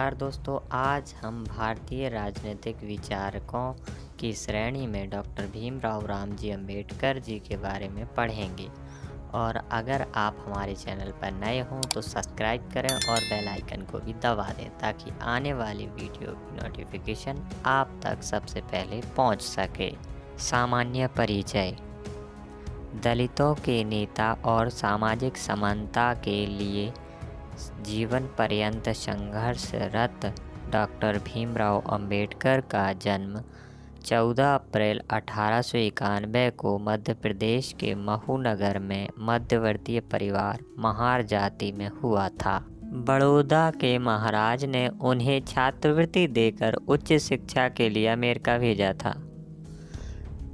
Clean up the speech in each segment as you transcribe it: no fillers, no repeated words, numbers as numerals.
नमस्कार दोस्तों, आज हम भारतीय राजनीतिक विचारकों की श्रेणी में डॉक्टर भीमराव रामजी अंबेडकर जी के बारे में पढ़ेंगे। और अगर आप हमारे चैनल पर नए हों तो सब्सक्राइब करें और बेल आइकन को भी दबा दें ताकि आने वाली वीडियो की नोटिफिकेशन आप तक सबसे पहले पहुंच सके। सामान्य परिचय। दलितों के नेता और सामाजिक समानता के लिए जीवन पर्यंत संघर्षरत डॉक्टर भीमराव अंबेडकर का जन्म 14 अप्रैल 1891 को मध्य प्रदेश के महू नगर में मध्यवर्तीय परिवार महार जाति में हुआ था। बड़ौदा के महाराज ने उन्हें छात्रवृत्ति देकर उच्च शिक्षा के लिए अमेरिका भेजा था।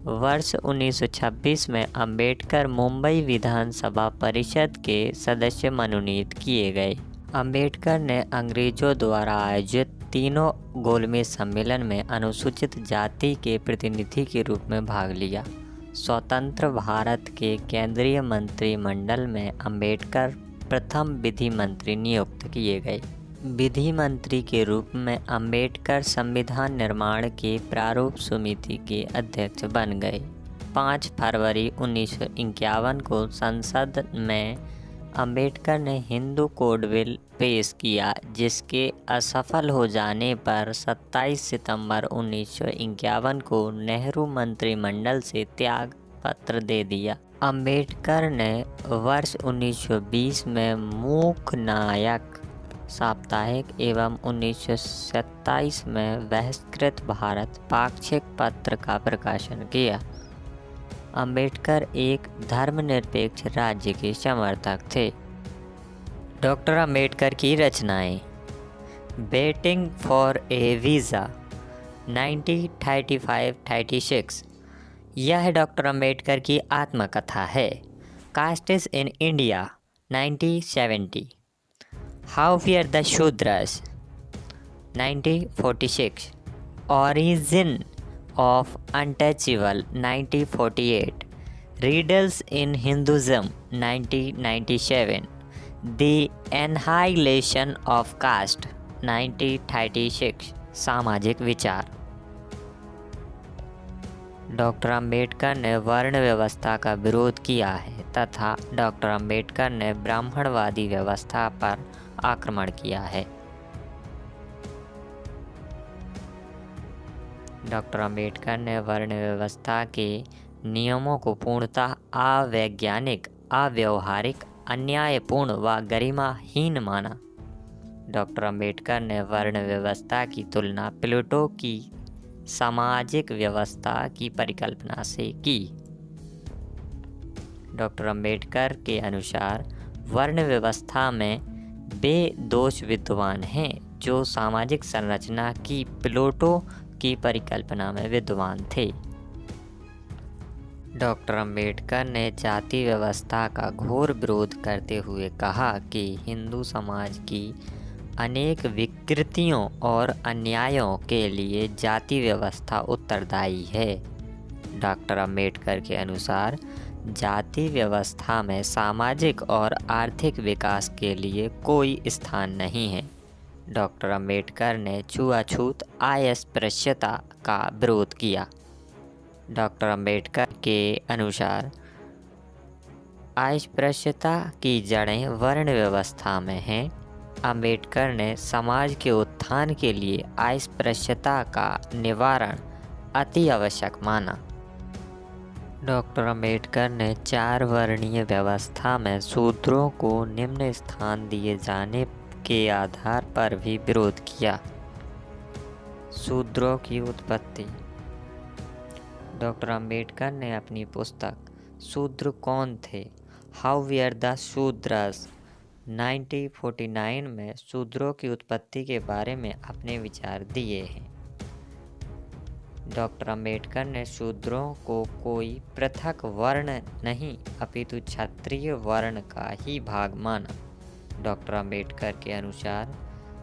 वर्ष 1926 में अंबेडकर मुंबई विधानसभा परिषद के सदस्य मनोनीत किए गए। अंबेडकर ने अंग्रेजों द्वारा आयोजित तीनों गोलमेज सम्मेलन में अनुसूचित जाति के प्रतिनिधि के रूप में भाग लिया। स्वतंत्र भारत के केंद्रीय मंत्रिमंडल में अंबेडकर प्रथम विधि मंत्री नियुक्त किए गए। विधि मंत्री के रूप में अंबेडकर संविधान निर्माण के प्रारूप समिति के अध्यक्ष बन गए। 5 फरवरी 1951 को संसद में अंबेडकर ने हिंदू कोड बिल पेश किया, जिसके असफल हो जाने पर 27 सितंबर 1951 को नेहरू मंत्रिमंडल से त्याग पत्र दे दिया। अंबेडकर ने वर्ष 1920 में मूक नायक साप्ताहिक एवं 1927 में बहिष्कृत भारत पाक्षिक पत्र का प्रकाशन किया। अंबेडकर एक धर्मनिरपेक्ष राज्य के समर्थक थे। डॉक्टर अंबेडकर की रचनाएं। वेटिंग फॉर ए वीज़ा 1935-36 यह डॉक्टर अंबेडकर की आत्मकथा है। Castes in India 1970 how were the Shudras 1946 origin of untouchable 1948 riddles in Hinduism 1997 the annihilation of caste 1936 सामाजिक विचार। डॉक्टर अंबेडकर ने वर्ण व्यवस्था का विरोध किया है तथा डॉक्टर अंबेडकर ने ब्राह्मणवादी व्यवस्था पर आक्रमण किया है। डॉक्टर अंबेडकर ने वर्ण व्यवस्था के नियमों को पूर्णतः अवैज्ञानिक, अव्यवहारिक, अन्यायपूर्ण व गरिमाहीन माना। डॉक्टर अंबेडकर ने वर्ण व्यवस्था की तुलना प्लेटो की सामाजिक व्यवस्था की परिकल्पना से की। डॉक्टर अंबेडकर के अनुसार वर्ण व्यवस्था में वे दोष विद्वान हैं जो सामाजिक संरचना की प्लेटो की परिकल्पना में विद्वान थे। डॉक्टर अंबेडकर ने जाति व्यवस्था का घोर विरोध करते हुए कहा कि हिंदू समाज की अनेक विकृतियों और अन्यायों के लिए जाति व्यवस्था उत्तरदायी है। डॉक्टर अंबेडकर के अनुसार जाति व्यवस्था में सामाजिक और आर्थिक विकास के लिए कोई स्थान नहीं है। डॉक्टर अंबेडकर ने छुआछूत अस्पृश्यता का विरोध किया। डॉक्टर अंबेडकर के अनुसार अस्पृश्यता की जड़ें वर्ण व्यवस्था में हैं। अंबेडकर ने समाज के उत्थान के लिए अस्पृश्यता का निवारण अति आवश्यक माना। डॉक्टर अंबेडकर ने 4 वर्णीय व्यवस्था में शूद्रों को निम्न स्थान दिए जाने के आधार पर भी विरोध किया। शूद्रों की उत्पत्ति। डॉक्टर अंबेडकर ने अपनी पुस्तक शूद्र कौन थे, हाउ वीयर द शूद्रस 1949 में शूद्रों की उत्पत्ति के बारे में अपने विचार दिए हैं। डॉक्टर अंबेडकर ने शूद्रों को कोई पृथक वर्ण नहीं अपितु क्षत्रिय वर्ण का ही भाग माना। डॉक्टर अंबेडकर के अनुसार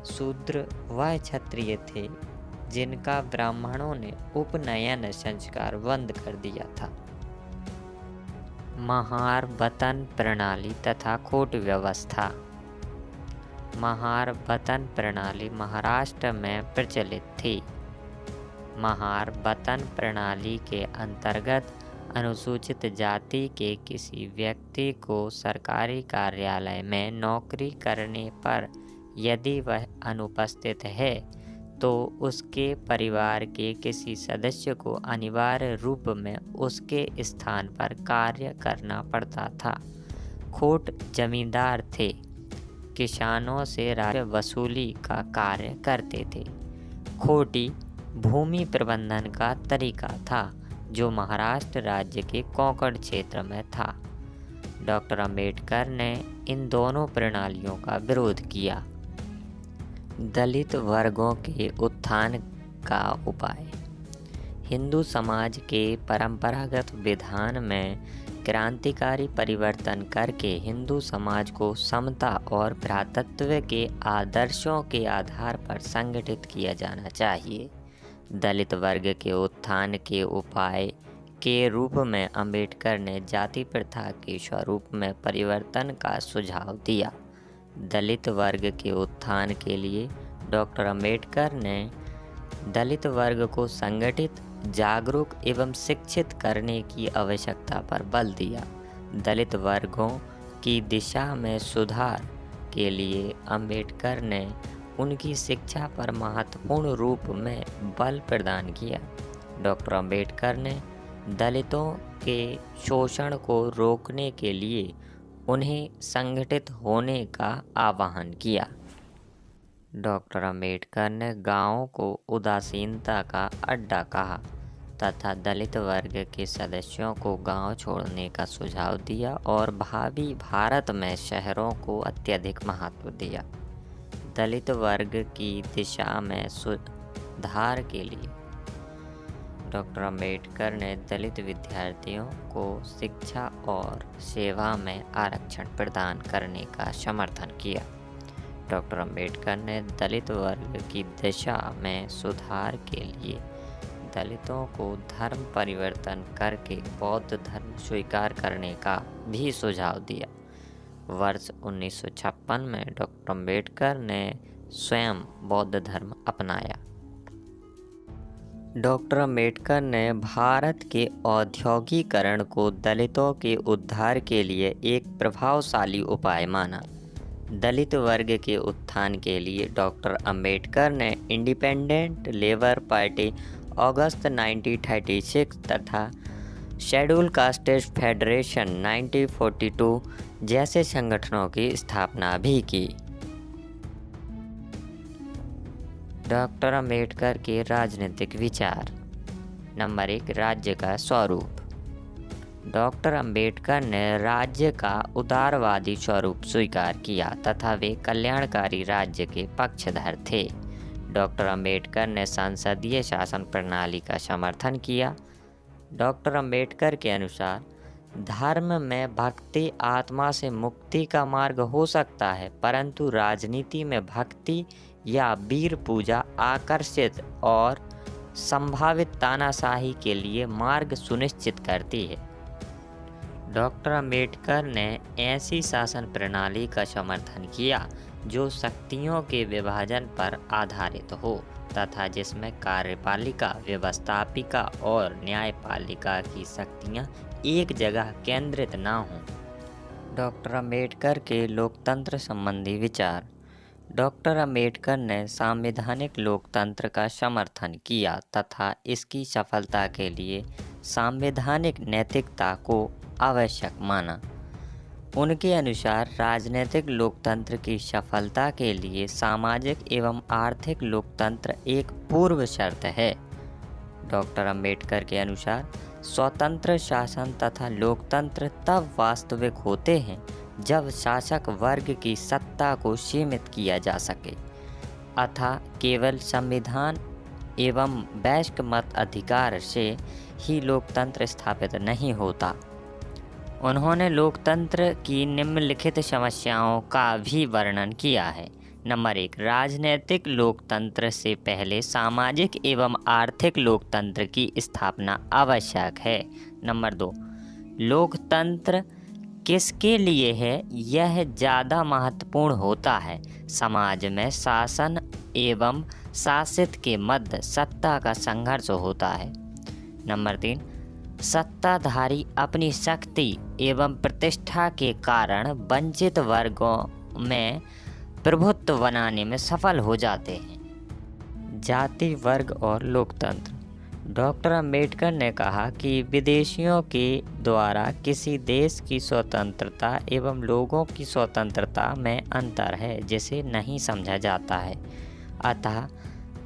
शूद्र वह क्षत्रिय थे जिनका ब्राह्मणों ने उपनयन संस्कार बंद कर दिया था। महार वेतन प्रणाली तथा कोट व्यवस्था। महार वतन प्रणाली महाराष्ट्र में प्रचलित थी। महार वतन प्रणाली के अंतर्गत अनुसूचित जाति के किसी व्यक्ति को सरकारी कार्यालय में नौकरी करने पर यदि वह अनुपस्थित है तो उसके परिवार के किसी सदस्य को अनिवार्य रूप में उसके स्थान पर कार्य करना पड़ता था। खोट जमींदार थे, किसानों से राजस्व वसूली का कार्य करते थे। खोटी भूमि प्रबंधन का तरीका था जो महाराष्ट्र राज्य के कोंकण क्षेत्र में था। डॉक्टर अंबेडकर ने इन दोनों प्रणालियों का विरोध किया। दलित वर्गों के उत्थान का उपाय। हिंदू समाज के परंपरागत विधान में क्रांतिकारी परिवर्तन करके हिंदू समाज को समता और भ्रातृत्व के आदर्शों के आधार पर संगठित किया जाना चाहिए। दलित वर्ग के उत्थान के उपाय के रूप में अंबेडकर ने जाति प्रथा के स्वरूप में परिवर्तन का सुझाव दिया। दलित वर्ग के उत्थान के लिए डॉक्टर अंबेडकर ने दलित वर्ग को संगठित, जागरूक एवं शिक्षित करने की आवश्यकता पर बल दिया। दलित वर्गों की दिशा में सुधार के लिए अंबेडकर ने उनकी शिक्षा पर महत्वपूर्ण रूप में बल प्रदान किया। डॉक्टर अंबेडकर ने दलितों के शोषण को रोकने के लिए उन्हें संगठित होने का आह्वान किया। डॉक्टर अंबेडकर ने गांवों को उदासीनता का अड्डा कहा तथा दलित वर्ग के सदस्यों को गांव छोड़ने का सुझाव दिया और भावी भारत में शहरों को अत्यधिक महत्व दिया। दलित वर्ग की दिशा में सुधार के लिए डॉक्टर अंबेडकर ने दलित विद्यार्थियों को शिक्षा और सेवा में आरक्षण प्रदान करने का समर्थन किया। डॉक्टर अंबेडकर ने दलित वर्ग की दिशा में सुधार के लिए दलितों को धर्म परिवर्तन करके बौद्ध धर्म स्वीकार करने का भी सुझाव दिया। वर्ष 1956 में डॉक्टर अंबेडकर ने स्वयं बौद्ध धर्म अपनाया। डॉक्टर अंबेडकर ने भारत के औद्योगिकरण को दलितों के उद्धार के लिए एक प्रभावशाली उपाय माना। दलित वर्ग के उत्थान के लिए डॉक्टर अंबेडकर ने इंडिपेंडेंट लेबर पार्टी अगस्त 1936 तथा शेड्यूल कास्टेज फेडरेशन 1942 जैसे संगठनों की स्थापना भी की। डॉक्टर अंबेडकर के राजनीतिक विचार। नंबर 1, राज्य का स्वरूप। डॉक्टर अंबेडकर ने राज्य का उदारवादी स्वरूप स्वीकार किया तथा वे कल्याणकारी राज्य के पक्षधर थे। डॉक्टर अंबेडकर ने संसदीय शासन प्रणाली का समर्थन किया। डॉक्टर अंबेडकर के अनुसार धर्म में भक्ति आत्मा से मुक्ति का मार्ग हो सकता है, परंतु राजनीति में भक्ति या वीर पूजा आकर्षित और संभावित तानाशाही के लिए मार्ग सुनिश्चित करती है। डॉक्टर अंबेडकर ने ऐसी शासन प्रणाली का समर्थन किया जो शक्तियों के विभाजन पर आधारित हो तथा जिसमें कार्यपालिका, व्यवस्थापिका और न्यायपालिका की शक्तियां एक जगह केंद्रित न हों। डॉक्टर अंबेडकर के लोकतंत्र संबंधी विचार। डॉक्टर अंबेडकर ने संवैधानिक लोकतंत्र का समर्थन किया तथा इसकी सफलता के लिए संवैधानिक नैतिकता को आवश्यक माना। उनके अनुसार राजनीतिक लोकतंत्र की सफलता के लिए सामाजिक एवं आर्थिक लोकतंत्र एक पूर्व शर्त है। डॉक्टर अंबेडकर के अनुसार स्वतंत्र शासन तथा लोकतंत्र तब वास्तविक होते हैं जब शासक वर्ग की सत्ता को सीमित किया जा सके, अतः केवल संविधान एवं वयस्क मत अधिकार से ही लोकतंत्र स्थापित नहीं होता। उन्होंने लोकतंत्र की निम्नलिखित समस्याओं का भी वर्णन किया है। नंबर 1, राजनीतिक लोकतंत्र से पहले सामाजिक एवं आर्थिक लोकतंत्र की स्थापना आवश्यक है। नंबर 2, लोकतंत्र किसके लिए है, यह ज़्यादा महत्वपूर्ण होता है। समाज में शासन एवं शासित के मध्य सत्ता का संघर्ष होता है। नंबर 3, सत्ताधारी अपनी शक्ति एवं प्रतिष्ठा के कारण वंचित वर्गों में प्रभुत्व बनाने में सफल हो जाते हैं। जाति, वर्ग और लोकतंत्र। डॉक्टर अंबेडकर ने कहा कि विदेशियों के द्वारा किसी देश की स्वतंत्रता एवं लोगों की स्वतंत्रता में अंतर है जिसे नहीं समझा जाता है। अतः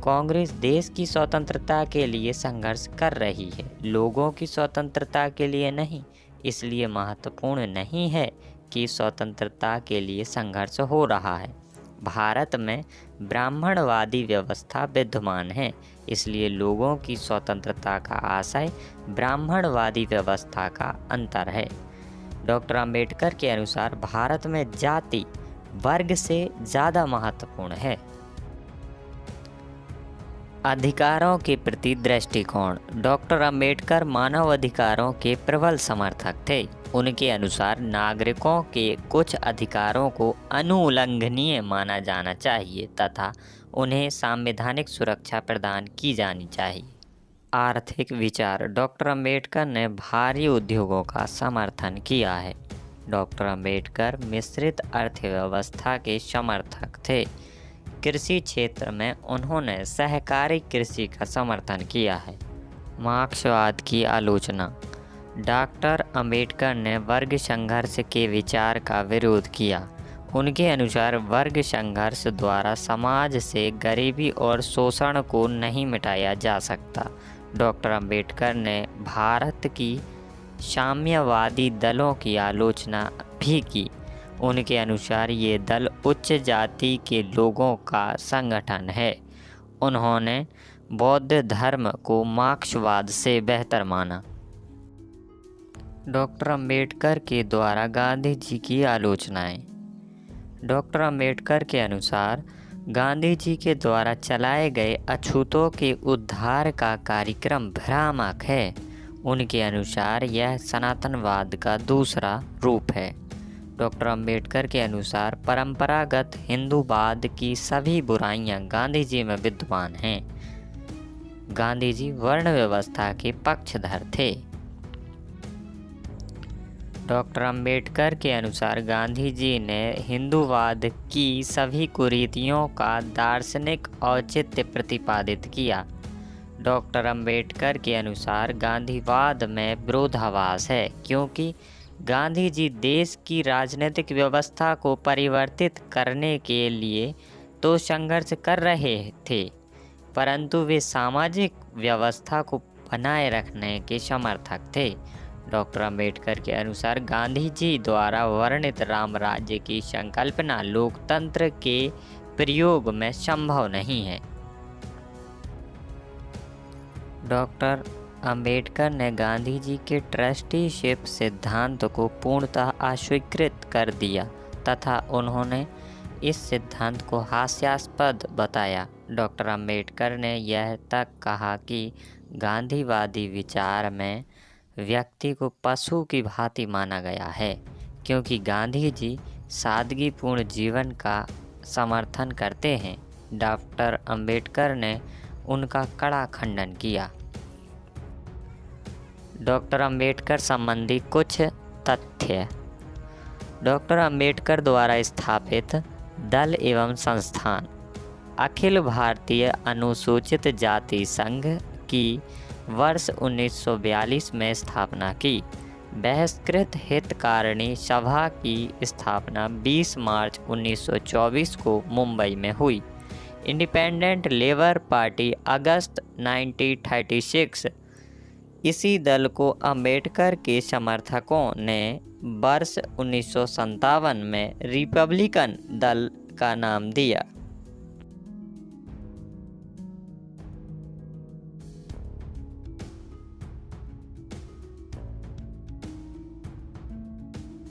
कांग्रेस देश की स्वतंत्रता के लिए संघर्ष कर रही है, लोगों की स्वतंत्रता के लिए नहीं। इसलिए महत्वपूर्ण नहीं है कि स्वतंत्रता के लिए संघर्ष हो रहा है। भारत में ब्राह्मणवादी व्यवस्था विद्यमान है, इसलिए लोगों की स्वतंत्रता का आशय ब्राह्मणवादी व्यवस्था का अंतर है। डॉक्टर अंबेडकर के अनुसार भारत में जाति वर्ग से ज़्यादा महत्वपूर्ण है। अधिकारों के प्रति दृष्टिकोण। डॉक्टर अंबेडकर मानव अधिकारों के प्रबल समर्थक थे। उनके अनुसार नागरिकों के कुछ अधिकारों को अनुउल्लंघनीय माना जाना चाहिए तथा उन्हें संवैधानिक सुरक्षा प्रदान की जानी चाहिए। आर्थिक विचार। डॉक्टर अंबेडकर ने भारी उद्योगों का समर्थन किया है। डॉक्टर अंबेडकर मिश्रित अर्थव्यवस्था के समर्थक थे। कृषि क्षेत्र में उन्होंने सहकारी कृषि का समर्थन किया है। मार्क्सवाद की आलोचना। डॉक्टर अंबेडकर ने वर्ग संघर्ष के विचार का विरोध किया। उनके अनुसार वर्ग संघर्ष द्वारा समाज से गरीबी और शोषण को नहीं मिटाया जा सकता। डॉक्टर अंबेडकर ने भारत की साम्यवादी दलों की आलोचना भी की। उनके अनुसार ये दल उच्च जाति के लोगों का संगठन है। उन्होंने बौद्ध धर्म को मार्क्सवाद से बेहतर माना। डॉक्टर अंबेडकर के द्वारा गांधी जी की आलोचनाएं। डॉक्टर अंबेडकर के अनुसार गांधी जी के द्वारा चलाए गए अछूतों के उद्धार का कार्यक्रम भ्रामक है। उनके अनुसार यह सनातनवाद का दूसरा रूप है। डॉक्टर अंबेडकर के अनुसार परंपरागत हिंदूवाद की सभी बुराइयां गांधी जी में विद्यमान हैं। गांधी जी वर्ण व्यवस्था के पक्षधर थे। डॉक्टर अंबेडकर के अनुसार गांधी जी ने हिंदूवाद की सभी कुरीतियों का दार्शनिक औचित्य प्रतिपादित किया। डॉक्टर अंबेडकर के अनुसार गांधीवाद में विरोधाभास है, क्योंकि गांधी जी देश की राजनीतिक व्यवस्था को परिवर्तित करने के लिए तो संघर्ष कर रहे थे, परंतु वे सामाजिक व्यवस्था को बनाए रखने के समर्थक थे। डॉक्टर अंबेडकर के अनुसार गांधी जी द्वारा वर्णित राम राज्य की संकल्पना लोकतंत्र के प्रयोग में संभव नहीं है। डॉक्टर अंबेडकर ने गांधी जी के ट्रस्टीशिप सिद्धांत को पूर्णतः अस्वीकृत कर दिया तथा उन्होंने इस सिद्धांत को हास्यास्पद बताया। डॉक्टर अंबेडकर ने यह तक कहा कि गांधीवादी विचार में व्यक्ति को पशु की भांति माना गया है, क्योंकि गांधी जी सादगीपूर्ण जीवन का समर्थन करते हैं। डॉक्टर अंबेडकर ने उनका कड़ा खंडन किया। डॉक्टर अंबेडकर संबंधी कुछ तथ्य। डॉक्टर अंबेडकर द्वारा स्थापित दल एवं संस्थान। अखिल भारतीय अनुसूचित जाति संघ की वर्ष 1942 में स्थापना की। बहिष्कृत हितकारिणी सभा की स्थापना 20 मार्च 1924 को मुंबई में हुई। इंडिपेंडेंट लेबर पार्टी अगस्त 1936। इसी दल को अंबेडकर के समर्थकों ने वर्ष 1957 में रिपब्लिकन दल का नाम दिया।